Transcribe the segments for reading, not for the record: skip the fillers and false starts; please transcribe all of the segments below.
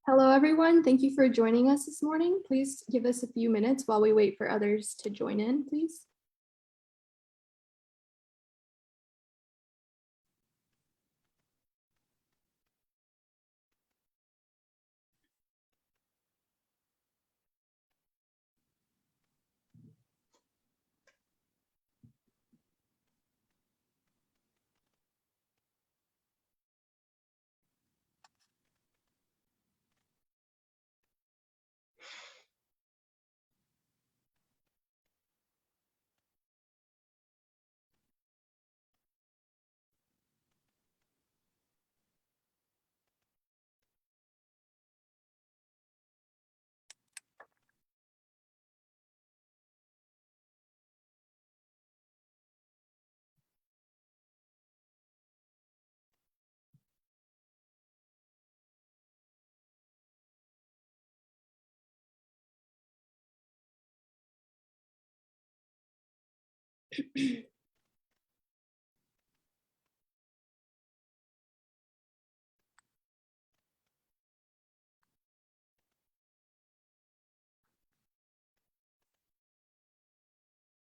Hello, everyone. Thank you for joining us this morning. Please give us a few minutes while we wait for others to join in, please.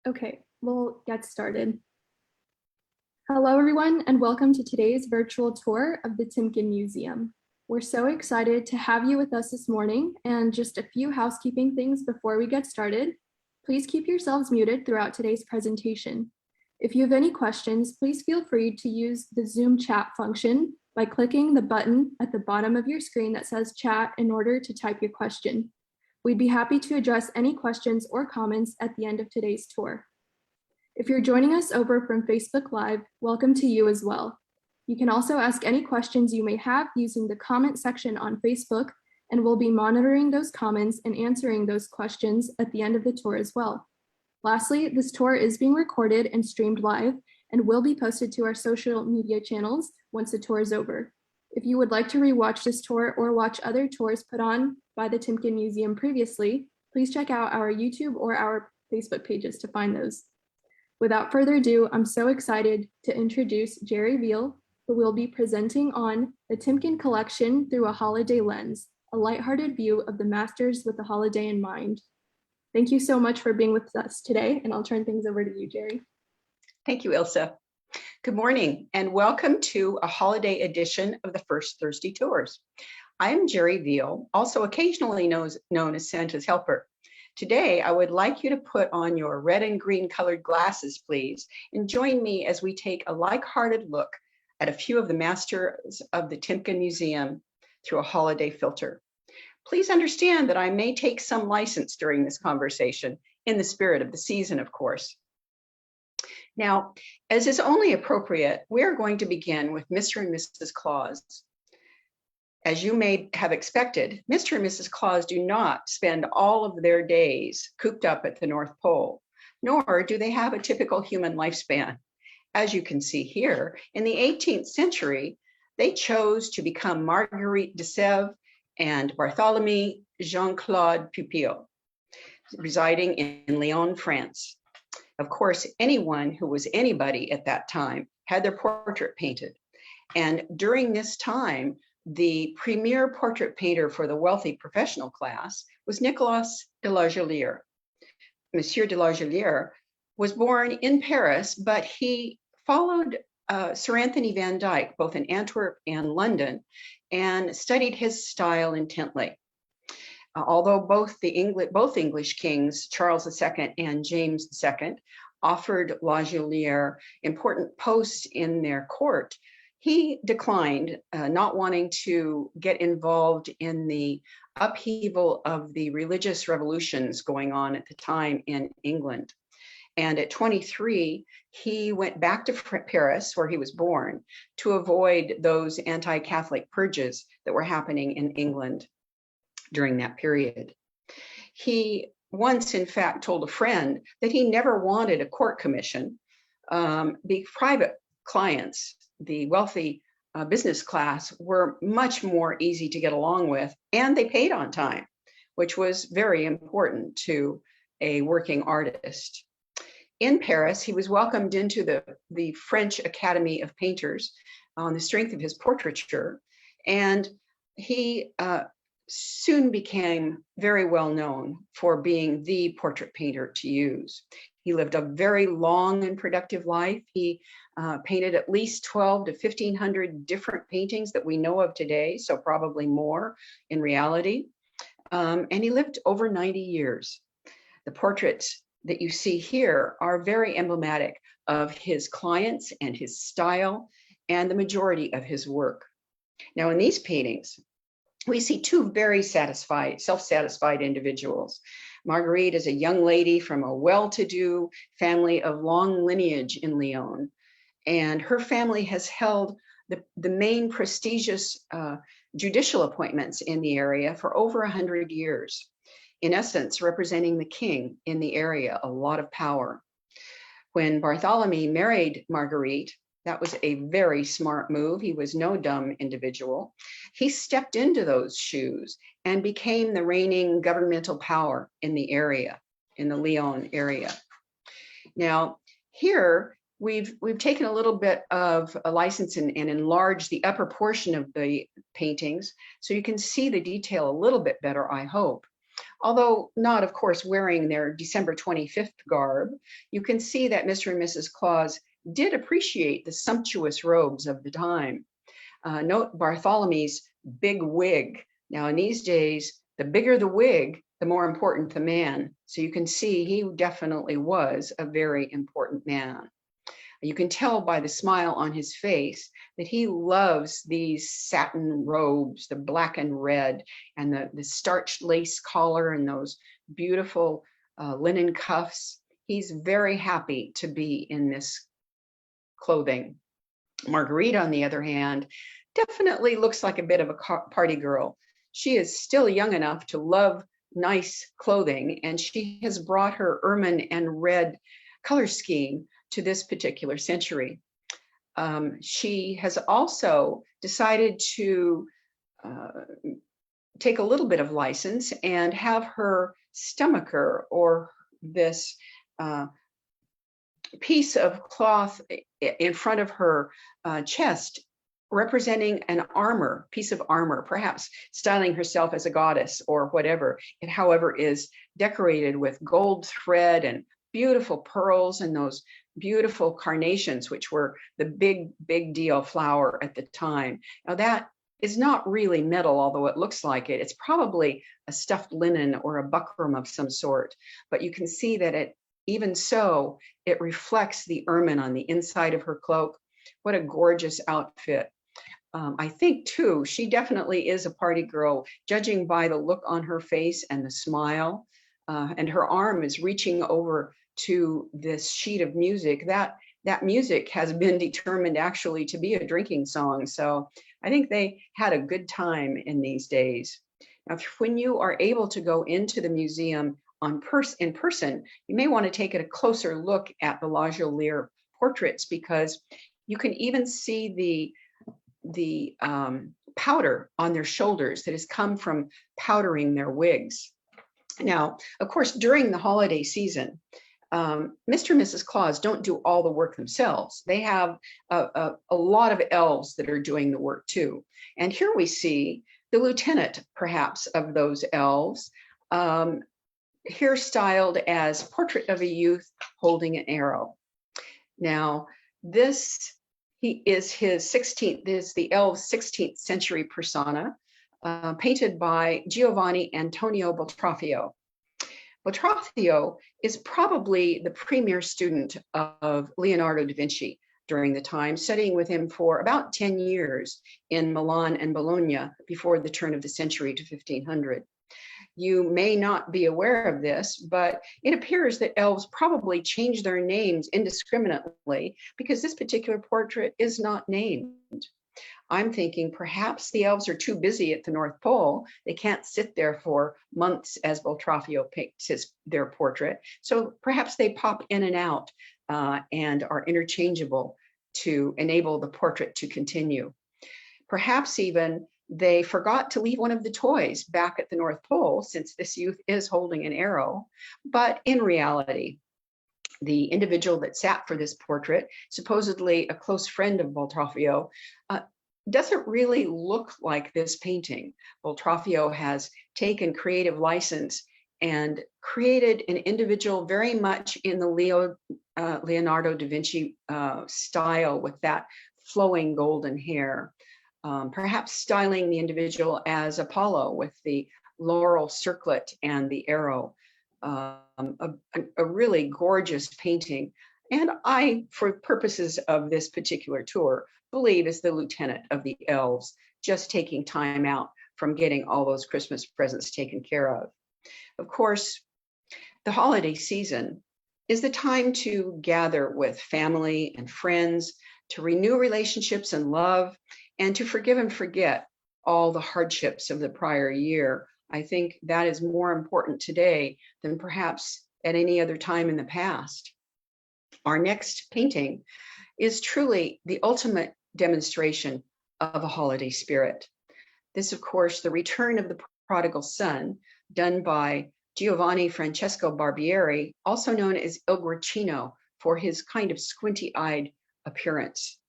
Okay, we'll get started. Hello, everyone, and welcome to today's virtual tour of the Timken Museum. We're so excited to have you with us this morning, and just a few housekeeping things before we get started. Please keep yourselves muted throughout today's presentation. If you have any questions, please feel free to use the Zoom chat function by clicking the button at the bottom of your screen that says chat in order to type your question. We'd be happy to address any questions or comments at the end of today's tour. If you're joining us over from Facebook Live, welcome to you as well. You can also ask any questions you may have using the comment section on Facebook, and we'll be monitoring those comments and answering those questions at the end of the tour as well. Lastly, this tour is being recorded and streamed live and will be posted to our social media channels once the tour is over. If you would like to rewatch this tour or watch other tours put on by the Timken Museum previously, please check out our YouTube or our Facebook pages to find those. Without further ado, I'm so excited to introduce Jerry Veal, who will be presenting on the Timken Collection through a holiday lens, a lighthearted view of the masters with the holiday in mind. Thank you so much for being with us today, and I'll turn things over to you, Jerry. Thank you, Ilsa. Good morning, and welcome to a holiday edition of the First Thursday Tours. I'm Jerry Veal, also occasionally known as Santa's Helper. Today, I would like you to put on your red and green colored glasses, please, and join me as we take a lighthearted look at a few of the masters of the Timken Museum through a holiday filter. Please understand that I may take some license during this conversation, in the spirit of the season, of course. Now, as is only appropriate, we're going to begin with Mr. and Mrs. Claus. As you may have expected, Mr. and Mrs. Claus do not spend all of their days cooped up at the North Pole, nor do they have a typical human lifespan. As you can see here, in the 18th century, they chose to become Marguerite de Sèvres and Barthélemy Jean-Claude Pupil, residing in Lyon, France. Of course, anyone who was anybody at that time had their portrait painted. And during this time, the premier portrait painter for the wealthy professional class was Nicolas de la Gellière. Monsieur de la Gellière was born in Paris, but he followed Sir Anthony van Dyck, both in Antwerp and London, and studied his style intently. Although both English kings, Charles II and James II, offered La Gellière important posts in their court, he declined, not wanting to get involved in the upheaval of the religious revolutions going on at the time in England. And at 23, he went back to Paris, where he was born, to avoid those anti-Catholic purges that were happening in England during that period. He once, in fact, told a friend that he never wanted a court commission. The private clients, the wealthy business class, were much more easy to get along with, and they paid on time, which was very important to a working artist. In Paris, he was welcomed into the French Academy of Painters on the strength of his portraiture, and he soon became very well known for being the portrait painter to use. He lived a very long and productive life. He painted at least 12 to 1,500 different paintings that we know of today, so probably more in reality. And he lived over 90 years. The portraits that you see here are very emblematic of his clients and his style and the majority of his work. Now, in these paintings, we see two very satisfied, self-satisfied individuals. Marguerite is a young lady from a well-to-do family of long lineage in Lyon, and her family has held the main prestigious judicial appointments in the area for over 100 years, in essence, representing the king in the area, a lot of power. When Bartholomew married Marguerite, that was a very smart move. He was no dumb individual. He stepped into those shoes and became the reigning governmental power in the area, in the Lyon area. Now, here we've taken a little bit of a license and enlarged the upper portion of the paintings so you can see the detail a little bit better, I hope. Although not, of course, wearing their December 25th garb, you can see that Mr. and Mrs. Claus did appreciate the sumptuous robes of the time. Note Bartholomew's big wig. Now, in these days, the bigger the wig, the more important the man. So you can see he definitely was a very important man. You can tell by the smile on his face that he loves these satin robes, the black and red, and the starched lace collar and those beautiful linen cuffs. He's very happy to be in this clothing. Marguerite, on the other hand, definitely looks like a bit of a party girl. She is still young enough to love nice clothing, and she has brought her ermine and red color scheme to this particular century. She has also decided to take a little bit of license and have her stomacher, or this piece of cloth in front of her chest, representing an armor, piece of armor, perhaps styling herself as a goddess or whatever. It, however, is decorated with gold thread and beautiful pearls and those beautiful carnations, which were the big deal flower at the time. Now, that is not really metal, although it looks like it. It's probably a stuffed linen or a buckram of some sort, but you can see that it, even so, it reflects the ermine on the inside of her cloak. What a gorgeous outfit. I think, too, she definitely is a party girl, judging by the look on her face and the smile. And her arm is reaching over to this sheet of music. That music has been determined actually to be a drinking song. So I think they had a good time in these days. Now, when you are able to go into the museum in person, you may want to take a closer look at the La Jolière portraits, because you can even see the powder on their shoulders that has come from powdering their wigs. Now, of course, during the holiday season, Mr. and Mrs. Claus don't do all the work themselves. They have a lot of elves that are doing the work too. And here we see the lieutenant, perhaps, of those elves, here styled as portrait of a youth holding an arrow. Now, this is the elf's 16th century persona, painted by Giovanni Antonio Boltraffio. Boltraffio is probably the premier student of Leonardo da Vinci during the time, studying with him for about 10 years in Milan and Bologna before the turn of the century to 1500. You may not be aware of this, but it appears that elves probably changed their names indiscriminately because this particular portrait is not named. I'm thinking perhaps the elves are too busy at the North Pole. They can't sit there for months as Boltraffio paints their portrait. So perhaps they pop in and out and are interchangeable to enable the portrait to continue. Perhaps even they forgot to leave one of the toys back at the North Pole, since this youth is holding an arrow. But in reality, the individual that sat for this portrait, supposedly a close friend of Boltraffio, doesn't really look like this painting. Boltraffio has taken creative license and created an individual very much in the Leonardo da Vinci style, with that flowing golden hair, perhaps styling the individual as Apollo with the laurel circlet and the arrow. A really gorgeous painting. And I, for purposes of this particular tour, believe is the lieutenant of the elves, just taking time out from getting all those Christmas presents taken care of. Of course, the holiday season is the time to gather with family and friends, to renew relationships and love, and to forgive and forget all the hardships of the prior year. I think that is more important today than perhaps at any other time in the past. Our next painting is truly the ultimate demonstration of a holiday spirit. This, of course, the Return of the Prodigal Son, done by Giovanni Francesco Barbieri, also known as Il Guercino, for his kind of squinty-eyed appearance.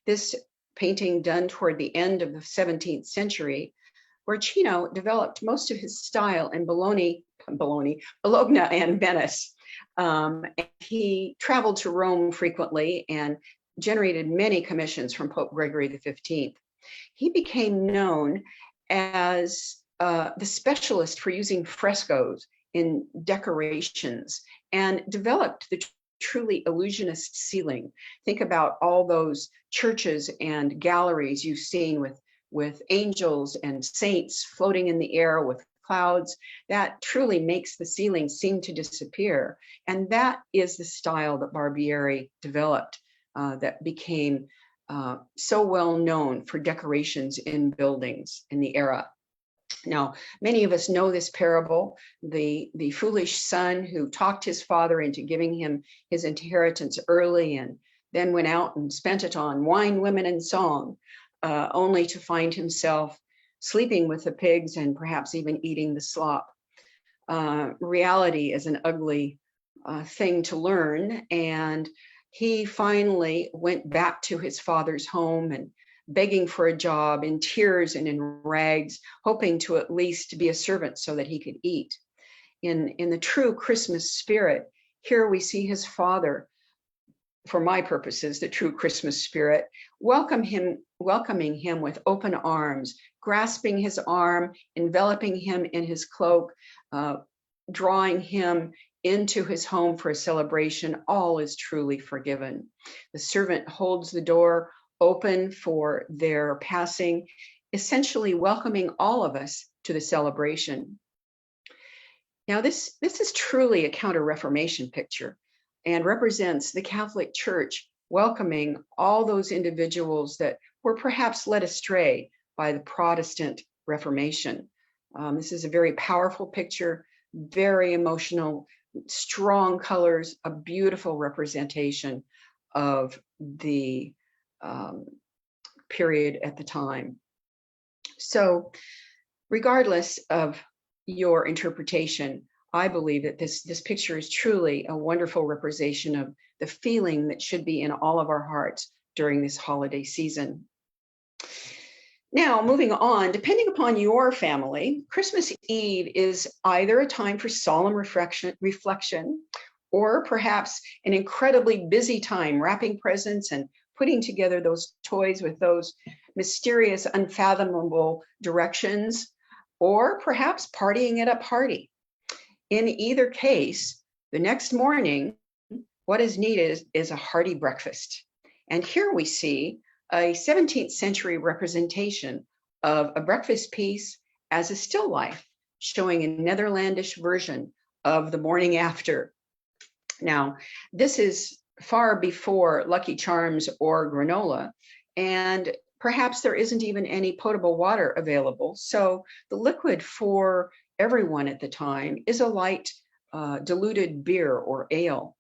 This painting, done toward the end of the 17th century, Guercino developed most of his style in Bologna and Venice. And he traveled to Rome frequently and generated many commissions from Pope Gregory XV. He became known as the specialist for using frescoes in decorations and developed the truly illusionist ceiling. Think about all those churches and galleries you've seen with angels and saints floating in the air with clouds. That truly makes the ceiling seem to disappear. And that is the style that Barbieri developed, that became so well known for decorations in buildings in the era. Now, many of us know this parable, the foolish son who talked his father into giving him his inheritance early and then went out and spent it on wine, women, and song, only to find himself sleeping with the pigs and perhaps even eating the slop. Reality is an ugly thing to learn, and he finally went back to his father's home and begging for a job, in tears and in rags, hoping to at least be a servant so that he could eat. In the true Christmas spirit, here we see his father, for my purposes, the true Christmas spirit, welcoming him with open arms, grasping his arm, enveloping him in his cloak, drawing him into his home for a celebration. All is truly forgiven. The servant holds the door open for their passing, essentially welcoming all of us to the celebration. Now, this is truly a Counter-Reformation picture and represents the Catholic Church welcoming all those individuals that were perhaps led astray by the Protestant Reformation. This is a very powerful picture, very emotional, strong colors, a beautiful representation of the period at the time. So regardless of your interpretation, I believe that this picture is truly a wonderful representation of the feeling that should be in all of our hearts during this holiday season. Now, moving on, depending upon your family, Christmas Eve is either a time for solemn reflection, or perhaps an incredibly busy time wrapping presents and putting together those toys with those mysterious, unfathomable directions, or perhaps partying at a party. In either case, the next morning, what is needed is a hearty breakfast. And here we see a 17th century representation of a breakfast piece as a still life, showing a Netherlandish version of the morning after. Now, this is far before Lucky Charms or granola, and perhaps there isn't even any potable water available. So the liquid for everyone at the time is a light diluted beer or ale.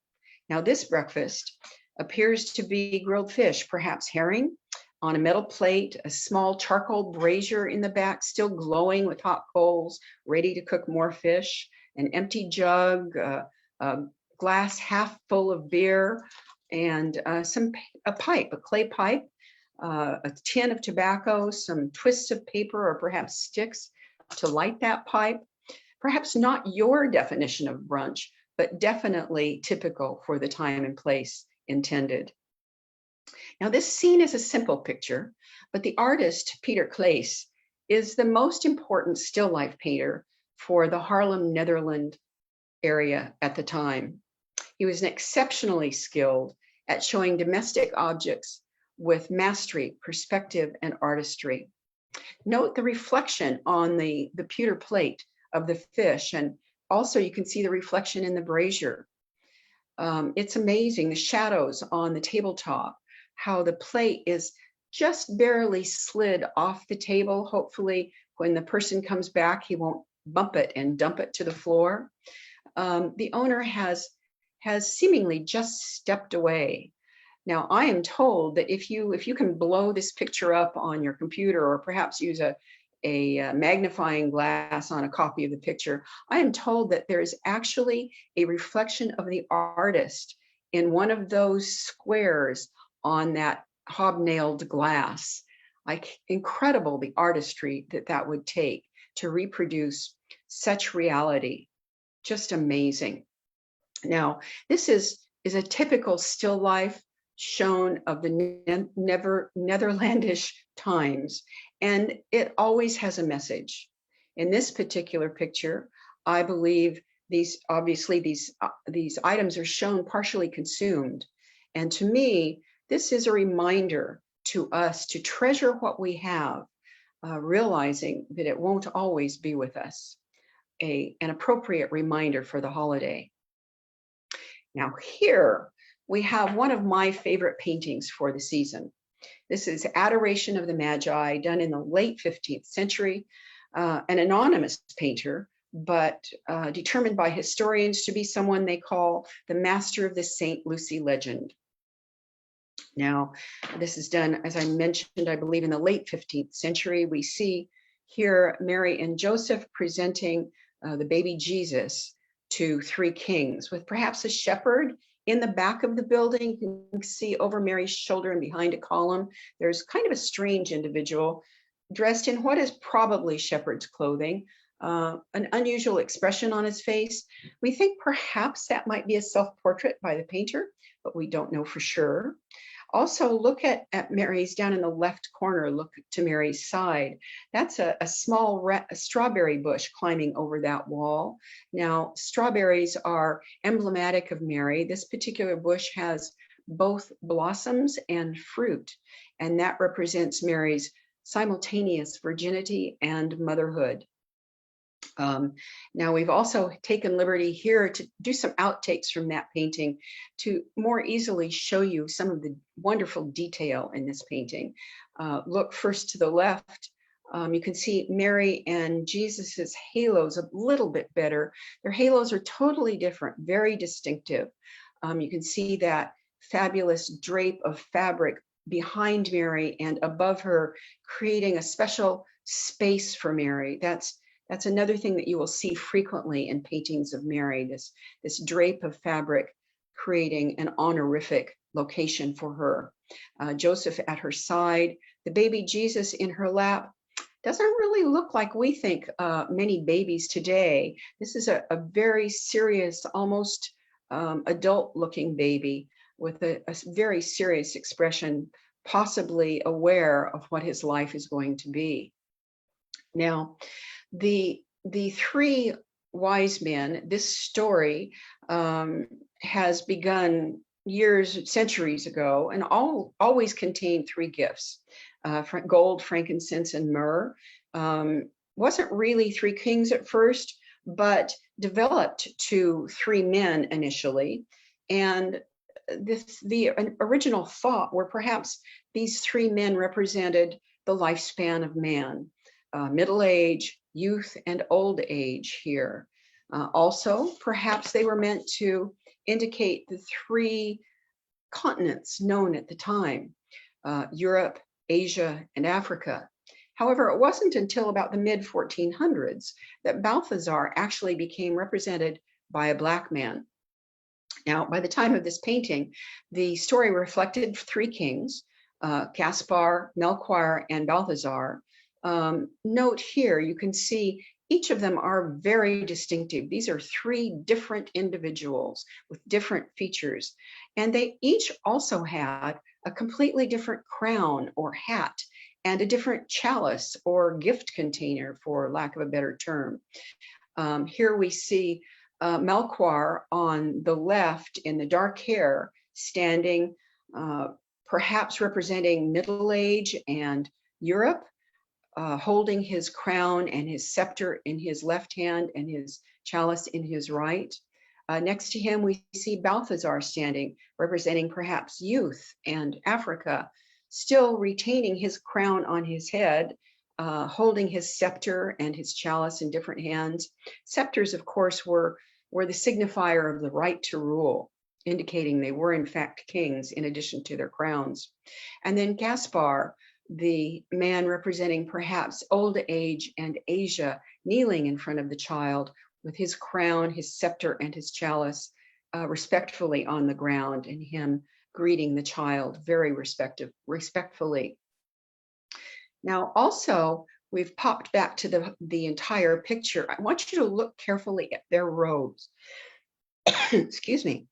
Now, this breakfast appears to be grilled fish, perhaps herring, on a metal plate, a small charcoal brazier in the back, still glowing with hot coals, ready to cook more fish, an empty jug, a glass half full of beer, and a clay pipe a tin of tobacco, some twists of paper, or perhaps sticks to light that pipe. Perhaps not your definition of brunch, but definitely typical for the time and place intended. Now, this scene is a simple picture, but the artist, Peter Claes, is the most important still life painter for the Haarlem, Netherlands area at the time. He was exceptionally skilled at showing domestic objects with mastery, perspective, and artistry. Note the reflection on the pewter plate of the fish, and also you can see the reflection in the brazier. It's amazing, the shadows on the tabletop, how the plate is just barely slid off the table. Hopefully, when the person comes back, he won't bump it and dump it to the floor. The owner has seemingly just stepped away. Now, I am told that if you can blow this picture up on your computer, or perhaps use a magnifying glass on a copy of the picture, I am told that there is actually a reflection of the artist in one of those squares on that hobnailed glass. Like, incredible the artistry that would take to reproduce such reality. Just amazing. Now, this is a typical still life shown of the Netherlandish times, and it always has a message. In this particular picture, I believe these items are shown partially consumed, and to me, this is a reminder to us to treasure what we have, realizing that it won't always be with us. An appropriate reminder for the holiday. Now, here we have one of my favorite paintings for the season. This is Adoration of the Magi, done in the late 15th century, an anonymous painter, but determined by historians to be someone they call the master of the Saint Lucy legend. Now, this is done, as I mentioned, I believe in the late 15th century. We see here Mary and Joseph presenting the baby Jesus to three kings, with perhaps a shepherd in the back of the building. You can see over Mary's shoulder and behind a column, there's kind of a strange individual dressed in what is probably shepherd's clothing, an unusual expression on his face. We think perhaps that might be a self-portrait by the painter, but we don't know for sure. Also, look at Mary's down in the left corner, look to Mary's side. That's a small strawberry bush climbing over that wall. Now, strawberries are emblematic of Mary. This particular bush has both blossoms and fruit, and that represents Mary's simultaneous virginity and motherhood. Now, we've also taken liberty here to do some outtakes from that painting to more easily show you some of the wonderful detail in this painting. Look first to the left. You can see Mary and Jesus's halos a little bit better. Their halos are totally different, very distinctive. You can see that fabulous drape of fabric behind Mary and above her, creating a special space for Mary. That's another thing that you will see frequently in paintings of Mary, this drape of fabric creating an honorific location for her. Joseph at her side, the baby Jesus in her lap. Doesn't really look like we think many babies today. This is a very serious, almost adult-looking baby with a very serious expression, possibly aware of what his life is going to be. Now, the three wise men, this story has begun centuries ago, and always contained three gifts: gold, frankincense, and myrrh. Wasn't really three kings at first, but developed to three men initially. And the original thought were perhaps these three men represented the lifespan of man, middle age, youth, and old age here. Also, perhaps they were meant to indicate the three continents known at the time, Europe, Asia, and Africa. However, it wasn't until about the mid-1400s that Balthazar actually became represented by a Black man. Now, by the time of this painting, the story reflected three kings, Gaspar, Melchior, and Balthazar. Note here, you can see each of them are very distinctive. These are three different individuals with different features, and they each also had a completely different crown or hat and a different chalice or gift container, for lack of a better term. Here we see Melchior on the left in the dark hair, standing, perhaps representing middle age and Europe, holding his crown and his scepter in his left hand and his chalice in his right. Next to him, we see Balthazar standing, representing perhaps youth and Africa, still retaining his crown on his head, holding his scepter and his chalice in different hands. Scepters, of course, were the signifier of the right to rule, indicating they were in fact kings in addition to their crowns. And then Gaspar, the man representing perhaps old age and Asia, kneeling in front of the child with his crown, his scepter, and his chalice respectfully on the ground, and him greeting the child very respectfully. Now, also, we've popped back to the entire picture. I want you to look carefully at their robes. Excuse me.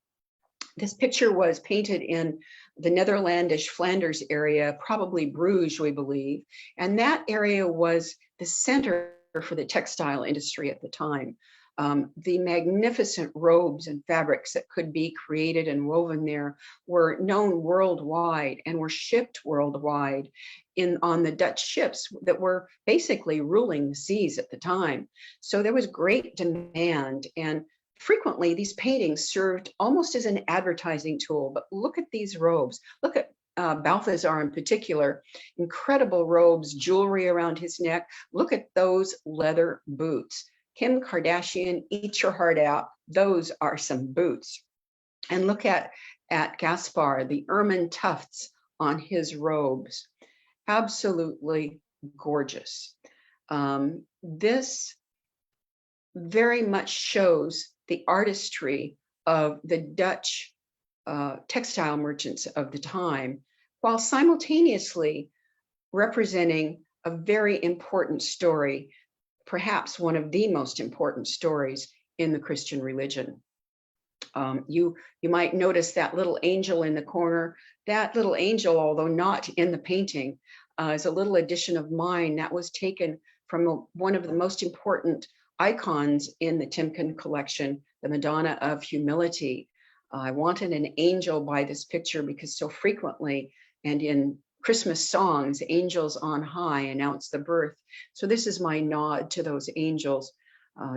This picture was painted in the Netherlandish Flanders area, probably Bruges, we believe. And that area was the center for the textile industry at the time. The magnificent robes and fabrics that could be created and woven there were known worldwide and were shipped worldwide on the Dutch ships that were basically ruling the seas at the time. So there was great demand, and frequently these paintings served almost as an advertising tool. But look at these robes. Look at Balthazar in particular, incredible robes, jewelry around his neck. Look at those leather boots. Kim Kardashian, eat your heart out. Those are some boots. And look at Gaspar, the ermine tufts on his robes. Absolutely gorgeous. This very much shows the artistry of the Dutch textile merchants of the time, while simultaneously representing a very important story, perhaps one of the most important stories in the Christian religion. You might notice that little angel in the corner. That little angel, although not in the painting, is a little addition of mine that was taken from one of the most important icons in the Timken collection, the Madonna of Humility. I wanted an angel by this picture because so frequently and in Christmas songs, angels on high announce the birth. So this is my nod to those angels.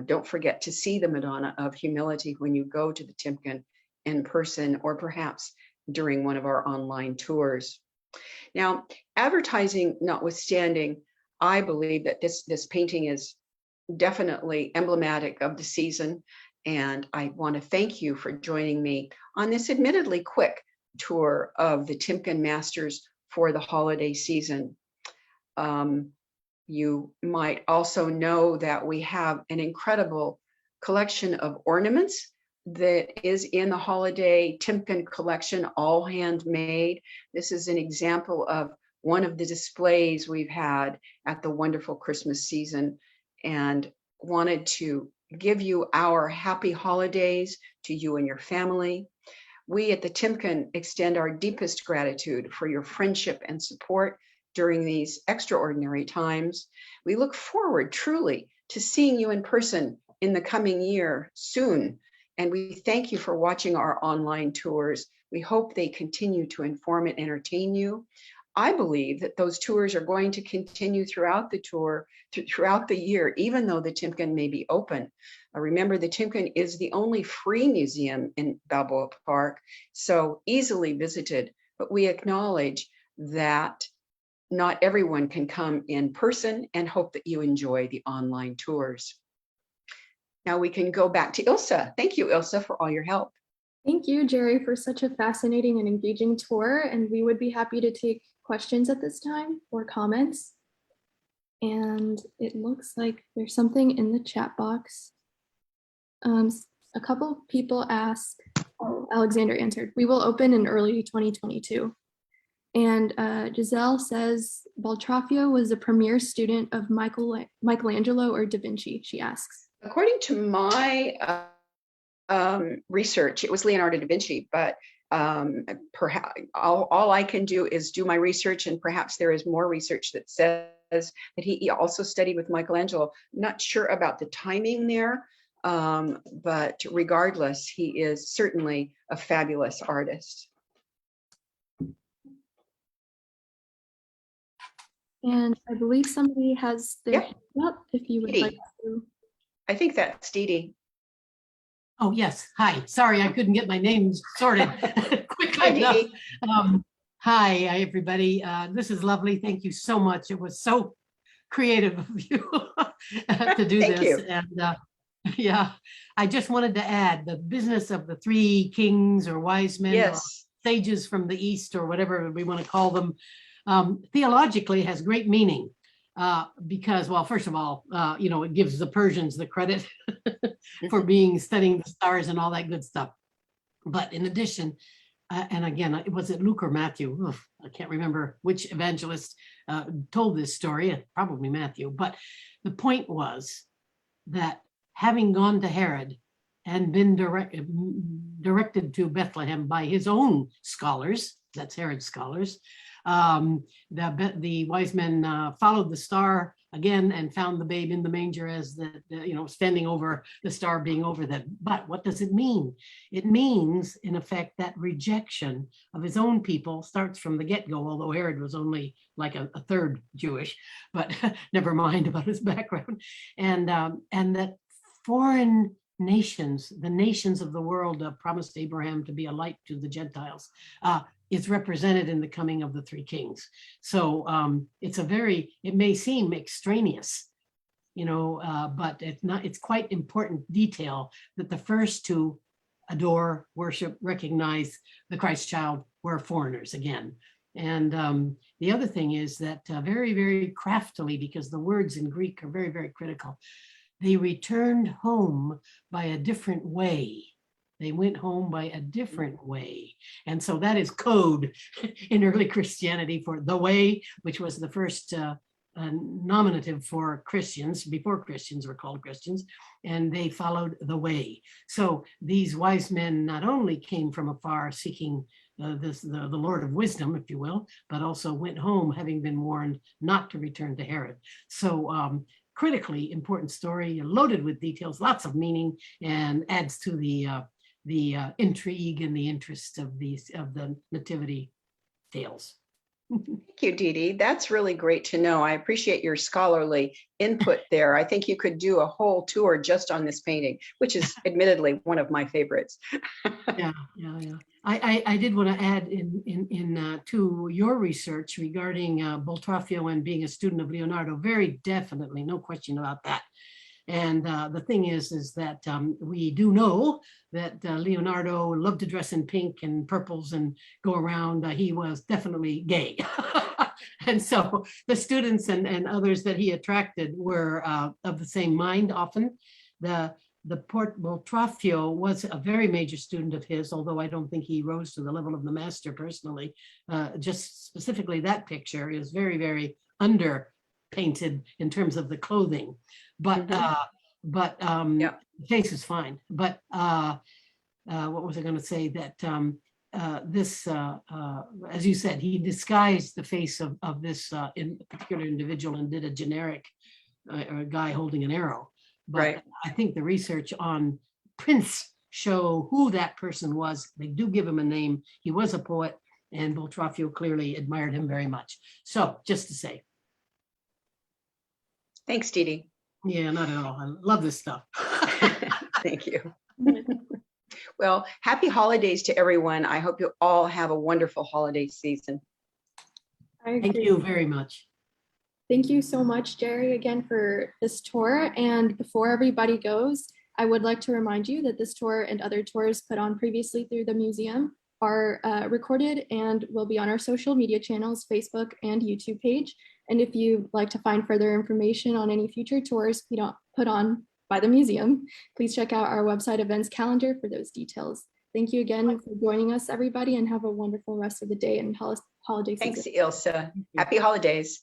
Don't forget to see the Madonna of Humility when you go to the Timken in person, or perhaps during one of our online tours. Now, advertising notwithstanding, I believe that this painting is definitely emblematic of the season. And I want to thank you for joining me on this admittedly quick tour of the Timken Masters for the holiday season. You might also know that we have an incredible collection of ornaments that is in the holiday Timken collection, all handmade. This is an example of one of the displays we've had at the wonderful Christmas season, and wanted to give you our happy holidays to you and your family. We at the Timken extend our deepest gratitude for your friendship and support during these extraordinary times. We look forward truly to seeing you in person in the coming year soon. And we thank you for watching our online tours. We hope they continue to inform and entertain you. I believe that those tours are going to continue throughout the tour, throughout the year, even though the Timken may be open. Remember, the Timken is the only free museum in Balboa Park, so easily visited, but we acknowledge that not everyone can come in person, and hope that you enjoy the online tours. Now we can go back to Ilse. Thank you, Ilse, for all your help. Thank you, Jerry, for such a fascinating and engaging tour. And we would be happy to take questions at this time or comments. And it looks like there's something in the chat box. A couple people asked, Alexander answered, we will open in early 2022. And Giselle says Boltraffio was a premier student of Michelangelo or Da Vinci, she asks. According to my research, it was Leonardo da Vinci, but perhaps all I can do is do my research, and perhaps there is more research that says that he also studied with Michelangelo. Not sure about the timing there, but regardless, he is certainly a fabulous artist. And I believe somebody has their hand up if you would Dee. like to. I think that's Dee Dee. Oh, yes. Hi. Sorry, I couldn't get my name sorted quickly Hi, enough. Dee Dee. Hi, everybody. This is lovely. Thank you so much. It was so creative of you to do Thank this. you. And yeah, I just wanted to add the business of the three kings or wise men or Yes. sages from the East or whatever we want to call them, theologically has great meaning. Because, well, first of all, it gives the Persians the credit for studying the stars and all that good stuff. But in addition, and again, was it Luke or Matthew? Ugh, I can't remember which evangelist told this story, probably Matthew. But the point was that having gone to Herod and been directed to Bethlehem by his own scholars, that's Herod's scholars, the wise men followed the star again and found the babe in the manger as standing over the star being over them. But what does it mean? It means, in effect, that rejection of his own people starts from the get-go, although Herod was only like a third Jewish, but never mind about his background. And that foreign nations, the nations of the world promised Abraham to be a light to the Gentiles, is represented in the coming of the three kings. So it may seem extraneous, but it's quite important detail that the first to adore, worship, recognize the Christ child were foreigners again. And the other thing is that very, very craftily, because the words in Greek are very, very critical, they returned home by a different way. They went home by a different way. And so that is code in early Christianity for the way, which was the first nominative for Christians before Christians were called Christians, and they followed the way. So these wise men not only came from afar seeking the Lord of wisdom, if you will, but also went home having been warned not to return to Herod. So critically important story, loaded with details, lots of meaning, and adds to the intrigue and the interest of the nativity tales. Thank you, Dee Dee. That's really great to know. I appreciate your scholarly input there. I think you could do a whole tour just on this painting, which is admittedly one of my favorites. Yeah. I did want to add in to your research regarding Boltraffio and being a student of Leonardo. Very definitely, no question about that. And the thing is that we do know that Leonardo loved to dress in pink and purples and go around. He was definitely gay. And so the students and others that he attracted were of the same mind often. The Boltraffio was a very major student of his, although I don't think he rose to the level of the master personally. Just specifically that picture is very, very underpainted in terms of the clothing. But the face is fine. But what was I going to say? That this, as you said, he disguised the face of this particular individual and did a generic guy holding an arrow. But right. I think the research on prints show who that person was. They do give him a name. He was a poet, and Boltraffio clearly admired him very much. So just to say. Thanks, Dee Dee. Yeah, not at all. I love this stuff. Thank you. Well, happy holidays to everyone. I hope you all have a wonderful holiday season. Thank you very much. Thank you so much, Jerry, again for this tour. And before everybody goes, I would like to remind you that this tour and other tours put on previously through the museum are recorded and will be on our social media channels, Facebook and YouTube page. And if you'd like to find further information on any future tours put on by the museum, please check out our website events calendar for those details. Thank you again for joining us, everybody, and have a wonderful rest of the day and holiday season. Thanks, Ilse. Happy holidays.